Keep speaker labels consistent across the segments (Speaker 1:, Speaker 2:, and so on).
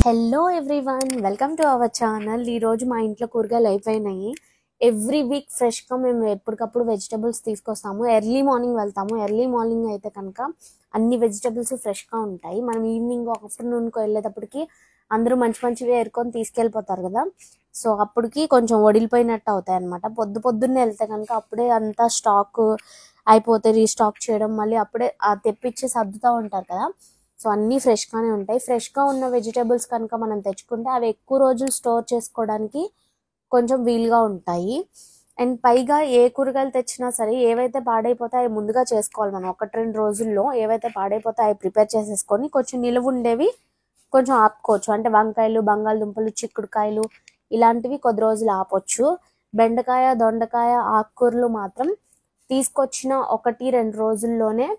Speaker 1: Hello everyone, welcome to our channel. ఈరోజు మా ఇంట్లో కూరగాయలు అయిపోయినాయి. ఎవ్రీ వీక్ ఫ్రెష్గా మేము ఎప్పటికప్పుడు వెజిటబుల్స్ తీసుకొస్తాము. ఎర్లీ మార్నింగ్ వెళ్తాము. ఎర్లీ మార్నింగ్ అయితే కనుక అన్ని వెజిటబుల్స్ ఫ్రెష్గా ఉంటాయి. మనం ఈవినింగ్ ఆఫ్టర్నూన్కి వెళ్ళేటప్పటికి అందరూ మంచి మంచివి ఏరుకొని తీసుకెళ్ళిపోతారు కదా. సో అప్పటికి కొంచెం వడిలిపోయినట్టు అవుతాయి అనమాట. పొద్దున్నే వెళ్తే కనుక అప్పుడే అంతా స్టాక్ అయిపోతే రీస్టాక్ చేయడం, మళ్ళీ అప్పుడే తెప్పించి సర్దుతూ ఉంటారు కదా. సో అన్నీ ఫ్రెష్గానే ఉంటాయి. ఫ్రెష్గా ఉన్న వెజిటేబుల్స్ కనుక మనం తెచ్చుకుంటే అవి ఎక్కువ రోజులు స్టోర్ చేసుకోవడానికి కొంచెం వీలుగా ఉంటాయి. అండ్ పైగా ఏ కూరగాయలు తెచ్చినా సరే ఏవైతే పాడైపోతాయి అవి ముందుగా చేసుకోవాలి. మనం 1-2 రోజుల్లో ఏవైతే పాడైపోతాయి అవి ప్రిపేర్ చేసేసుకొని కొంచెం నిలువ ఉండేవి కొంచెం ఆపుకోవచ్చు. అంటే వంకాయలు, బంగాళదుంపలు, చిక్కుడుకాయలు ఇలాంటివి కొద్ది రోజులు ఆపొచ్చు. బెండకాయ, దొండకాయ, ఆకుకూరలు మాత్రం తీసుకొచ్చిన 1-2 రోజుల్లోనే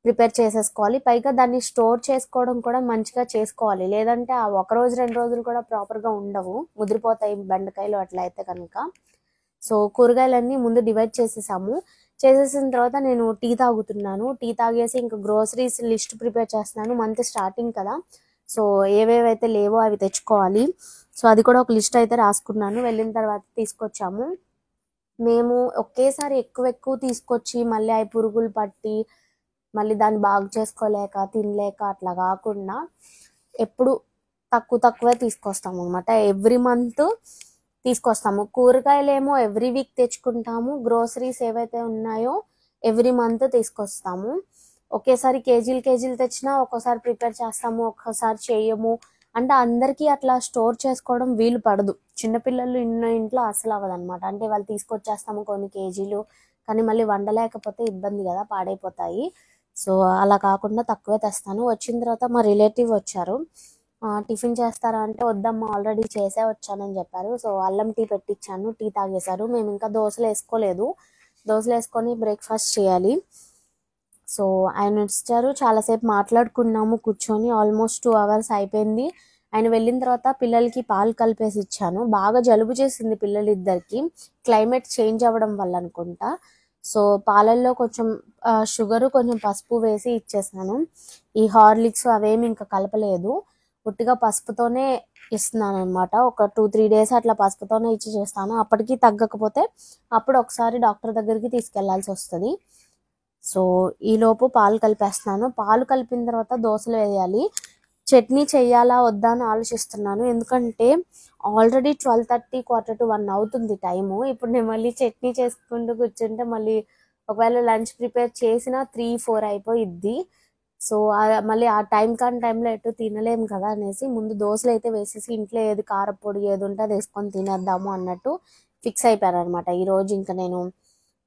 Speaker 1: ప్రిపేర్ చేసేసుకోవాలి. పైగా దాన్ని స్టోర్ చేసుకోవడం కూడా మంచిగా చేసుకోవాలి. లేదంటే ఆ 1-2 రోజులు కూడా ప్రాపర్గా ఉండవు, ముదిరిపోతాయి బెండకాయలు అట్లా అయితే కనుక. సో కూరగాయలన్నీ ముందు డివైడ్ చేసేసిన తర్వాత నేను టీ తాగుతున్నాను. టీ తాగేసి ఇంకా గ్రోసరీస్ లిస్ట్ ప్రిపేర్ చేస్తున్నాను. మంత్ స్టార్టింగ్ కదా, సో ఏవేవైతే లేవో అవి తెచ్చుకోవాలి. సో అది కూడా ఒక లిస్ట్ అయితే రాసుకున్నాను. వెళ్ళిన తర్వాత తీసుకొచ్చాము. మేము ఒకేసారి ఎక్కువ తీసుకొచ్చి మళ్ళీ అవి పురుగులు పట్టి మళ్ళీ దాన్ని బాగు చేసుకోలేక తినలేక అట్లా కాకుండా ఎప్పుడు తక్కువే తీసుకొస్తాము అనమాట. ఎవ్రీ మంత్ తీసుకొస్తాము. కూరగాయలేమో ఎవ్రీ వీక్ తెచ్చుకుంటాము. గ్రోసరీస్ ఏవైతే ఉన్నాయో ఎవ్రీ మంత్ తీసుకొస్తాము. ఒకేసారి కేజీలు తెచ్చినా ఒక్కోసారి ప్రిపేర్ చేస్తాము, ఒక్కోసారి చేయము. అంటే అందరికీ అట్లా స్టోర్ చేసుకోవడం వీలు పడదు. చిన్నపిల్లలు ఇంట్లో అసలు అవ్వదన్నమాట. అంటే వాళ్ళు తీసుకొచ్చేస్తాము కొన్ని కేజీలు, కానీ మళ్ళీ వండలేకపోతే ఇబ్బంది కదా, పాడైపోతాయి. సో అలా కాకుండా తక్కువే తెస్తాను. వచ్చిన తర్వాత మా రిలేటివ్ వచ్చారు. టిఫిన్ చేస్తారా అంటే వద్దమ్మా ఆల్రెడీ చేసే వచ్చానని చెప్పారు. సో అల్లం టీ పెట్టించాను, టీ తాగేశారు. మేము ఇంకా దోశలు వేసుకోలేదు. దోశలు వేసుకొని బ్రేక్ఫాస్ట్ చేయాలి. సో ఆయన వచ్చారు, చాలాసేపు మాట్లాడుకున్నాము కూర్చొని. ఆల్మోస్ట్ 2 hours అయిపోయింది. ఆయన వెళ్ళిన తర్వాత పిల్లలకి పాలు కలిపేసి ఇచ్చాను. బాగా జలుబు చేసింది పిల్లలిద్దరికి, క్లైమేట్ చేంజ్ అవ్వడం వల్ల అనుకుంటా. సో పాలల్లో కొంచెం షుగరు కొంచెం పసుపు వేసి ఇచ్చేసాను. ఈ హార్లిక్స్ అవేమి ఇంకా కలపలేదు, ఉట్టిగా పసుపుతోనే ఇస్తున్నాను అనమాట. ఒక 2-3 days అట్లా పసుపుతోనే ఇచ్చి చేస్తాను. అప్పటికి తగ్గకపోతే అప్పుడు ఒకసారి డాక్టర్ దగ్గరికి తీసుకెళ్లాల్సి వస్తుంది. సో ఈలోపు పాలు కలిపేస్తున్నాను. పాలు కలిపిన తర్వాత దోశలు వేయాలి. చట్నీ చెయ్యాలా వద్దా అని ఆలోచిస్తున్నాను. ఎందుకంటే ఆల్రెడీ 12:30, 1:45 అవుతుంది టైము. ఇప్పుడు నేను మళ్ళీ చట్నీ చేసుకుంటూ కూర్చుంటే మళ్ళీ ఒకవేళ లంచ్ ప్రిపేర్ చేసినా 3-4 అయిపోయిద్ది. సో మళ్ళీ ఆ టైంలో ఎటు తినలేము కదా అనేసి ముందు దోశలు అయితే వేసేసి ఇంట్లో ఏది కారపొడి ఏది ఉంటే అది వేసుకొని తినేద్దాము అన్నట్టు ఫిక్స్ అయిపోయాను అనమాట. ఈరోజు ఇంకా నేను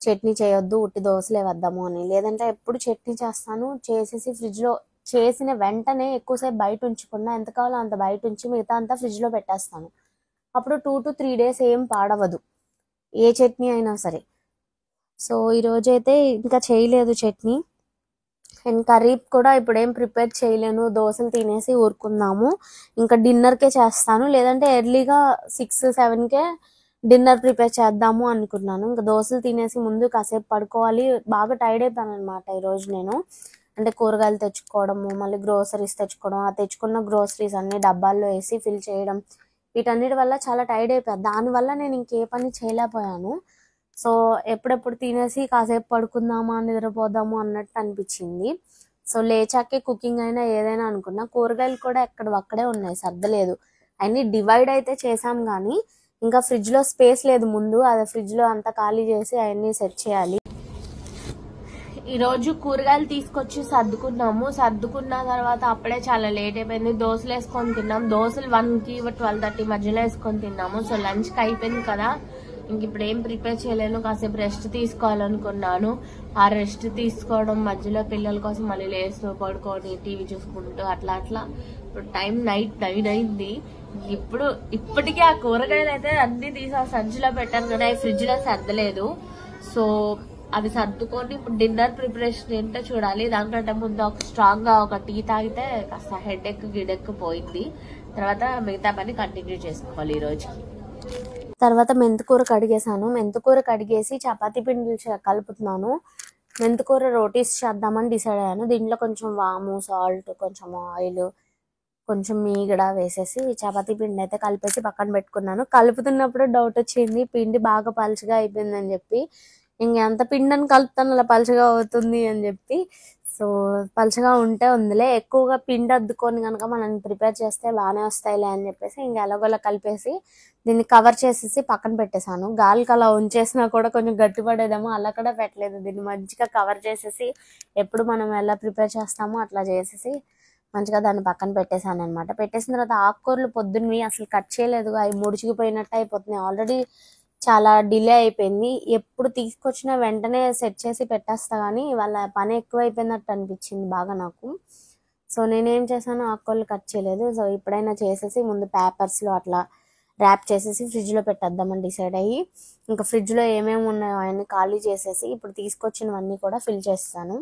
Speaker 1: చట్నీ చేయొద్దు, ఉట్టి దోశలే వద్దాము అని. లేదంటే ఎప్పుడు చట్నీ చేస్తాను, చేసేసి ఫ్రిడ్జ్లో చేసిన వెంటనే ఎక్కువసేపు బయట ఉంచకుండా ఎంత కావాలో అంత బయట ఉంచి మిగతా అంతా ఫ్రిడ్జ్లో పెట్టేస్తాను. అప్పుడు 2-3 days ఏం పాడవదు, ఏ చట్నీ అయినా సరే. సో ఈరోజైతే ఇంకా చేయలేదు చట్నీ. అండ్ కర్రీ కూడా ఇప్పుడు ఏం ప్రిపేర్ చేయలేను, దోశలు తినేసి ఊరుకుందాము. ఇంకా డిన్నర్కే చేస్తాను, లేదంటే ఎర్లీగా 6-7కే డిన్నర్ ప్రిపేర్ చేద్దాము అనుకున్నాను. ఇంకా దోశలు తినేసి ముందు కాసేపు పడుకోవాలి. బాగా టైర్డ్ అయిపోయాను అనమాట ఈరోజు నేను. అంటే కూరగాయలు తెచ్చుకోవడము, మళ్ళీ గ్రోసరీస్ తెచ్చుకోవడం, ఆ తెచ్చుకున్న గ్రోసరీస్ అన్ని డబ్బాల్లో వేసి ఫిల్ చేయడం, వీటన్నిటి వల్ల చాలా టైర్డ్ అయిపోయాను. దానివల్ల నేను ఇంకే పని చేయలేకపోయాను. సో ఎప్పుడెప్పుడు తినేసి కాసేపు పడుకుందామా, నిద్రపోదాము అన్నట్టు అనిపించింది. సో లేచాకే కుకింగ్ అయినా ఏదైనా అనుకున్నా. కూరగాయలు కూడా అక్కడే ఉన్నాయి, సర్దలేదు. అన్ని డివైడ్ అయితే చేసాం కానీ ఇంకా ఫ్రిడ్జ్లో స్పేస్ లేదు. ముందు అది ఫ్రిడ్జ్లో అంతా ఖాళీ చేసి అవన్నీ సెట్ చేయాలి. ఈరోజు కూరగాయలు తీసుకొచ్చి సర్దుకున్న తర్వాత అప్పుడే చాలా లేట్ అయిపోయింది. దోశలు వేసుకొని తిన్నాం. దోశలు 1కి 12:30 మధ్యలో వేసుకొని తిన్నాము. సో లంచ్కి అయిపోయింది కదా, ఇంక ఇప్పుడు ఏం ప్రిపేర్ చేయలేను. కాసేపు రెస్ట్ తీసుకోవాలనుకున్నాను. ఆ రెస్ట్ తీసుకోవడం మధ్యలో పిల్లల కోసం మళ్ళీ లేస్తూ పడుకొని టీవీ చూసుకుంటూ అట్లా ఇప్పుడు టైం నైట్ 9 అయింది. ఇప్పటికీ ఆ కూరగాయలు అయితే అన్ని తీసి ఆ సంచిలో పెట్టాను కానీ అవి ఫ్రిడ్జ్లో సర్దలేదు. సో అవి సర్దుకొని ఇప్పుడు డిన్నర్ ప్రిపరేషన్ ఏంటో చూడాలి. దానికంటే ముందు స్ట్రాంగ్గా ఒక టీ తాగితే కాస్త గిడెక్ పోయింది. తర్వాత మిగతా పని కంటిన్యూ చేసుకోవాలి ఈరోజుకి. తర్వాత మెంతికూర కడిగేసాను. మెంతికూర కడిగేసి చపాతీ పిండి కలుపుతున్నాను. మెంతికూర రోటీస్ చేద్దామని డిసైడ్ అయ్యాను. దీంట్లో కొంచెం వాము, సాల్ట్, కొంచెం ఆయిల్ కొంచెం మీగడ వేసేసి చపాతీ పిండి అయితే కలిపేసి పక్కన పెట్టుకున్నాను. కలుపుతున్నప్పుడు డౌట్ వచ్చింది, పిండి బాగా పలుచగా అయిపోయిందని చెప్పి. ఇంకెంత పిండిని కలుపుతాను అలా పలుచగా అవుతుంది అని చెప్పి. సో పలుచగా ఉంటే ఉందిలే, ఎక్కువగా పిండి అద్దుకొని కనుక మనం ప్రిపేర్ చేస్తే బాగానే వస్తాయిలే అని చెప్పేసి ఇంకా ఎలాగోలా కలిపేసి దీన్ని కవర్ చేసేసి పక్కన పెట్టేశాను. గాలికి అలా ఉంచేసినా కూడా కొంచెం గట్టిపడేదేమో, అలా కూడా పెట్టలేదు. దీన్ని మంచిగా కవర్ చేసేసి ఎప్పుడు మనం ఎలా ప్రిపేర్ చేస్తామో అట్లా చేసేసి మంచిగా దాన్ని పక్కన పెట్టేశాను అనమాట. పెట్టేసిన తర్వాత ఆకుకూరలు పొద్దున్నవి అసలు కట్ చేయలేదు, అవి ముడుచుకుపోయినట్టు అయిపోతున్నాయి. ఆల్రెడీ చాలా డిలే అయిపోయింది. ఎప్పుడు తీసుకొచ్చినా వెంటనే సెట్ చేసి పెట్టేస్తా, కానీ వాళ్ళ పని ఎక్కువ అయిపోయినట్టు అనిపించింది బాగా నాకు. సో నేనేం చేశాను, ఆకుకూరలు కట్ చేయలేదు. సో ఇప్పుడైనా చేసేసి ముందు పేపర్స్లో అట్లా ర్యాప్ చేసేసి ఫ్రిడ్జ్లో పెట్టేద్దామని డిసైడ్ అయ్యి, ఇంకా ఫ్రిడ్జ్లో ఏమేమి ఉన్నాయో అవన్నీ ఖాళీ చేసేసి ఇప్పుడు తీసుకొచ్చినవన్నీ కూడా ఫిల్ చేస్తాను.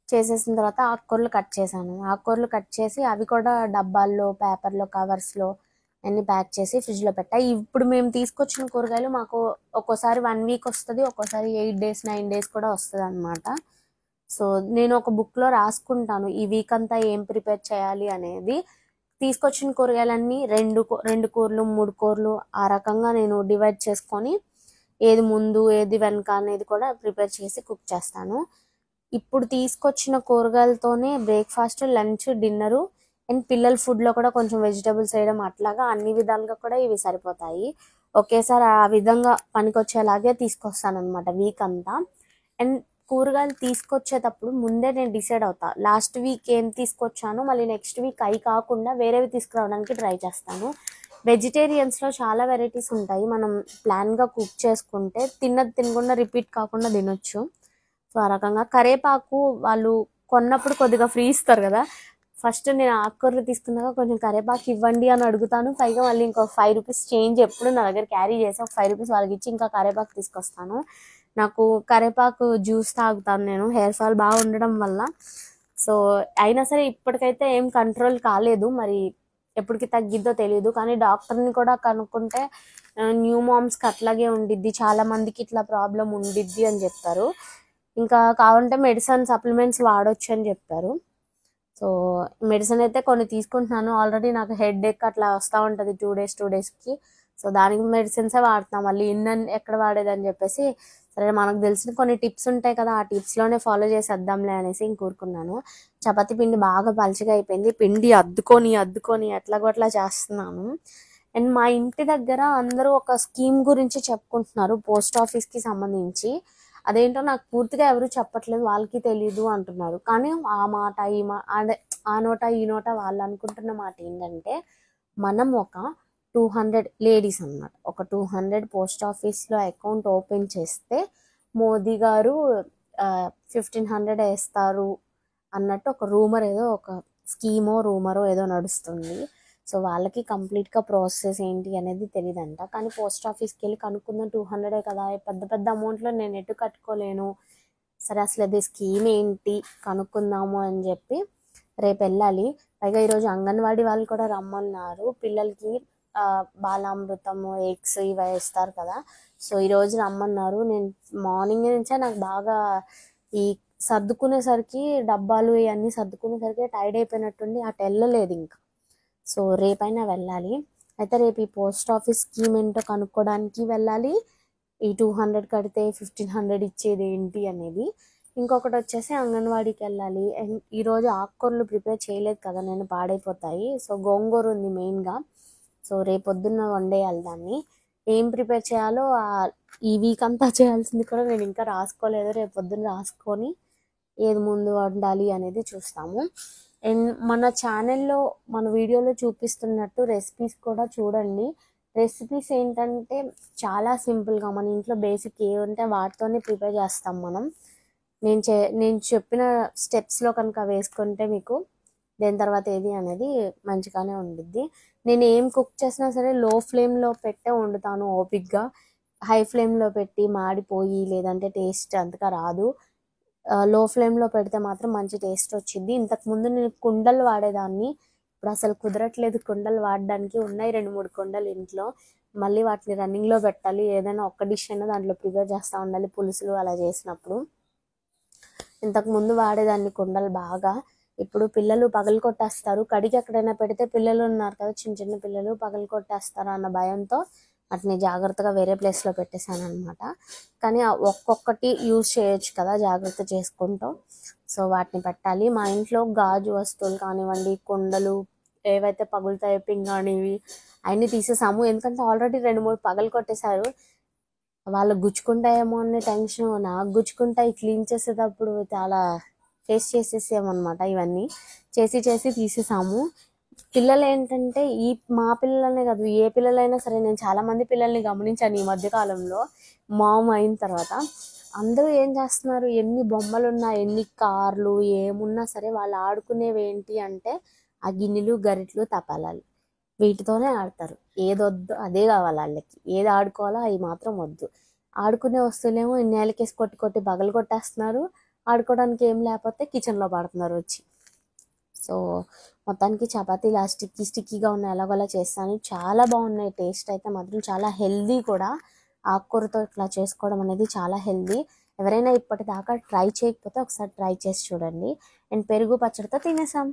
Speaker 1: చేసేసిన తర్వాత ఆకుకూరలు కట్ చేశాను. ఆకుకూరలు కట్ చేసి అవి కూడా డబ్బాల్లో, పేపర్లో, కవర్స్లో అన్ని ప్యాక్ చేసి ఫ్రిడ్జ్లో పెట్టా. ఇప్పుడు మేము తీసుకొచ్చిన కూరగాయలు మాకు ఒక్కోసారి 1 వీక్ వస్తుంది, ఒక్కోసారి 8 డేస్ 9 డేస్ కూడా వస్తుంది అనమాట. సో నేను ఒక బుక్లో రాసుకుంటాను ఈ వీక్ అంతా ఏం ప్రిపేర్ చేయాలి అనేది. తీసుకొచ్చిన కూరగాయలన్నీ 2 కూరలు 3 కూరలు ఆ రకంగా నేను డివైడ్ చేసుకొని ఏది ముందు ఏది వెనక అనేది కూడా ప్రిపేర్ చేసి కుక్ చేస్తాను. ఇప్పుడు తీసుకొచ్చిన కూరగాయలతోనే బ్రేక్ఫాస్ట్, లంచ్, డిన్నరు అండ్ పిల్లల ఫుడ్లో కూడా కొంచెం వెజిటబుల్స్ వేయడం, అట్లాగా అన్ని విధాలుగా కూడా ఇవి సరిపోతాయి. ఒకేసారి ఆ విధంగా పనికొచ్చేలాగే తీసుకొస్తాను అనమాట వీక్ అంతా. అండ్ కూరగాయలు తీసుకొచ్చేటప్పుడు ముందే నేను డిసైడ్ అవుతా, లాస్ట్ వీక్ ఏం తీసుకొచ్చాను మళ్ళీ నెక్స్ట్ వీక్ అవి కాకుండా వేరేవి తీసుకురావడానికి ట్రై చేస్తాను. వెజిటేరియన్స్లో చాలా వెరైటీస్ ఉంటాయి, మనం ప్లాన్గా కుక్ చేసుకుంటే తిన్నది తినకుండా రిపీట్ కాకుండా తినొచ్చు. సో ఆ రకంగా కరేపాకు వాళ్ళు కొన్నప్పుడు కొద్దిగా ఫ్రీ ఇస్తారు కదా, ఫస్ట్ నేను ఆకుకూరలు తీసుకున్నాక కొంచెం కరేపాకు ఇవ్వండి అని అడుగుతాను. పైగా మళ్ళీ ఇంకో 5 రూపీస్ చేంజ్ ఎప్పుడు నా దగ్గర క్యారీ చేసి ఒక 5 రూపీస్ వాళ్ళకి ఇచ్చి ఇంకా కరేపాకు తీసుకొస్తాను. నాకు కరేపాకు జ్యూస్ తాగుతాను నేను, హెయిర్ ఫాల్ బాగా ఉండడం వల్ల. సో అయినా సరే ఇప్పటికైతే ఏం కంట్రోల్ కాలేదు, మరి ఎప్పటికి తగ్గిద్దో తెలియదు. కానీ డాక్టర్ని కూడా కనుక్కుంటే న్యూ మామ్స్కి అట్లాగే ఉండిద్ది, చాలా మందికి ఇట్లా ప్రాబ్లం ఉండిద్ది అని చెప్పారు. ఇంకా కావాలంటే మెడిసిన్ సప్లిమెంట్స్ వాడొచ్చు అని చెప్పారు. సో మెడిసిన్ అయితే కొన్ని తీసుకుంటున్నాను. ఆల్రెడీ నాకు హెడ్ ఎక్ అట్లా వస్తూ ఉంటుంది 2 డేస్కి. సో దానికి మెడిసిన్సే వాడుతున్నాను. మళ్ళీ ఎక్కడ వాడేదని చెప్పేసి సరే మనకు తెలిసిన కొన్ని టిప్స్ ఉంటాయి కదా, ఆ టిప్స్లోనే ఫాలో చేసేద్దాంలే అనేసి ఇంకూరుకున్నాను. చపాతీ పిండి బాగా పలుచగా అయిపోయింది, పిండి అద్దుకొని ఎట్లాగో అట్లా చేస్తున్నాను. అండ్ మా ఇంటి దగ్గర అందరూ ఒక స్కీమ్ గురించి చెప్పుకుంటున్నారు పోస్ట్ ఆఫీస్కి సంబంధించి. అదేంటో నాకు పూర్తిగా ఎవరు చెప్పట్లేదు, వాళ్ళకి తెలీదు అంటున్నారు. కానీ ఆ మాట అదే ఆ నోట ఈ నోట వాళ్ళు అనుకుంటున్న మాట ఏంటంటే, మనం ఒక 200 లేడీస్ అన్నమాట, ఒక 200 పోస్ట్ ఆఫీస్లో అకౌంట్ ఓపెన్ చేస్తే మోదీ గారు 1500 వేస్తారు అన్నట్టు ఒక రూమర్, ఏదో ఒక స్కీమో రూమరో ఏదో నడుస్తుంది. సో వాళ్ళకి కంప్లీట్గా ప్రాసెస్ ఏంటి అనేది తెలియదంట. కానీ పోస్ట్ ఆఫీస్కి వెళ్ళి కనుక్కుందాం, 200 కదా, పెద్ద పెద్ద అమౌంట్లో నేను ఎటు కట్టుకోలేను, సరే అసలు అది స్కీమ్ ఏంటి కనుక్కుందాము అని చెప్పి రేపు వెళ్ళాలి. పైగా ఈరోజు అంగన్వాడీ వాళ్ళు కూడా రమ్మన్నారు, పిల్లలకి బాలామృతము, ఎగ్స్ ఇవి ఇస్తారు కదా. సో ఈరోజు రమ్మన్నారు. నేను మార్నింగ్ నుంచే నాకు బాగా ఈ సర్దుకునేసరికి డబ్బాలు ఇవన్నీ సర్దుకునేసరికి టైర్డ్ అయిపోయినట్టుండి అటు వెళ్ళలేదు ఇంకా. సో రేపైనా వెళ్ళాలి. అయితే రేపు ఈ పోస్ట్ ఆఫీస్ స్కీమ్ ఏంటో కనుక్కోవడానికి వెళ్ళాలి, ఈ 200 కడితే 1500 ఇచ్చేది ఏంటి అనేది. ఇంకొకటి వచ్చేసి అంగన్వాడీకి వెళ్ళాలి. అండ్ ఈరోజు ఆకుకూరలు ప్రిపేర్ చేయలేదు కదా నేను, పాడైపోతాయి. సో గోంగూర ఉంది మెయిన్గా, సో రేపొద్దున్న వండేయాలి దాన్ని. ఏం ప్రిపేర్ చేయాలో ఈ వీక్ అంతా చేయాల్సింది కూడా నేను ఇంకా రాసుకోలేదు, రేపు పొద్దున్న రాసుకొని ఏది ముందు వండాలి అనేది చూస్తాము. అండ్ మన ఛానల్లో మన వీడియోలో చూపిస్తున్నట్టు రెసిపీస్ కూడా చూడండి. రెసిపీస్ ఏంటంటే చాలా సింపుల్గా మన ఇంట్లో బేసిక్ ఏ ఉంటే వాటితోనే ప్రిపేర్ చేస్తాం మనం. నేను చెప్పిన స్టెప్స్లో కనుక వేసుకుంటే మీకు దేని తర్వాత ఏది అనేది మంచిగానే ఉండిద్ది. నేను ఏం కుక్ చేసినా సరే లో ఫ్లేమ్లో పెట్టే వండుతాను ఓపిక్గా. హై ఫ్లేమ్లో పెట్టి మాడిపోయి లేదంటే టేస్ట్ అంతగా రాదు. లో ఫ్లేమ్లో పెడితే మాత్రం మంచి టేస్ట్ వచ్చింది. ఇంతకుముందు నేను కుండలు వాడేదాన్ని, ఇప్పుడు అసలు కుదరట్లేదు కుండలు వాడడానికి. ఉన్నాయి 2-3 కుండలు ఇంట్లో, మళ్ళీ వాటిని రన్నింగ్లో పెట్టాలి. ఏదైనా ఒక్క డిష్ అయినా దాంట్లో ప్రిపేర్ చేస్తూ ఉండాలి పులుసులు అలా చేసినప్పుడు. ఇంతకుముందు వాడేదాన్ని కుండలు బాగా. ఇప్పుడు పిల్లలు పగలు కొట్టేస్తారు, కడిగి ఎక్కడైనా పెడితే పిల్లలు ఉన్నారు కదా, చిన్న చిన్న పిల్లలు పగలు కొట్టేస్తారు అన్న భయంతో వాటిని జాగ్రత్తగా వేరే ప్లేస్లో పెట్టేశాను అనమాట. కానీ ఒక్కొక్కటి యూజ్ చేయొచ్చు కదా జాగ్రత్త చేసుకుంటూ. సో వాటిని పెట్టాలి. మా ఇంట్లో గాజు వస్తువులు కానివ్వండి, కుండలు ఏవైతే పగులుతాయో పింగాణివి అవన్నీ తీసేసాము. ఎందుకంటే ఆల్రెడీ 2-3 పగలు కొట్టేశారు. వాళ్ళు గుచ్చుకుంటాయేమో అనే టెన్షన్, నాకు గుచ్చుకుంటాయి. క్లీన్ చేసేటప్పుడు చాలా ఫేస్ చేసేసామన్నమాట. ఇవన్నీ చేసి తీసేసాము. పిల్లలు ఏంటంటే మా పిల్లలనే కాదు, ఏ పిల్లలైనా సరే, నేను చాలా మంది పిల్లల్ని గమనించాను ఈ మధ్య కాలంలో మామ్ అయిన తర్వాత. అందరూ ఏం చేస్తున్నారు, ఎన్ని బొమ్మలు ఉన్నా, ఎన్ని కార్లు ఏమున్నా సరే, వాళ్ళు ఆడుకునేవి ఏంటి అంటే ఆ గిన్నెలు, గరిట్లు, తపాలాలు, వీటితోనే ఆడతారు. ఏదొద్దు అదే కావాలి వాళ్ళకి. ఏది ఆడుకోవాలో అవి మాత్రం వద్దు. ఆడుకునే వస్తువులేమో నేలకేసి కొట్టి పగలు కొట్టేస్తున్నారు. ఆడుకోవడానికి ఏం లేకపోతే కిచెన్లో పడుతున్నారు వచ్చి. సో మొత్తానికి చపాతీలు స్టిక్కీగా ఉన్నాయి, ఎలాగోలా చేస్తాను. చాలా బాగున్నాయి. టేస్ట్ అయితే మాత్రం చాలా హెల్దీ కూడా. ఆకుకూరతో ఇట్లా చేసుకోవడం అనేది చాలా హెల్దీ. ఎవరైనా ఇప్పటిదాకా ట్రై చేయకపోతే ఒకసారి ట్రై చేసి చూడండి. అండ్ పెరుగు పచ్చడితో తినేసాం.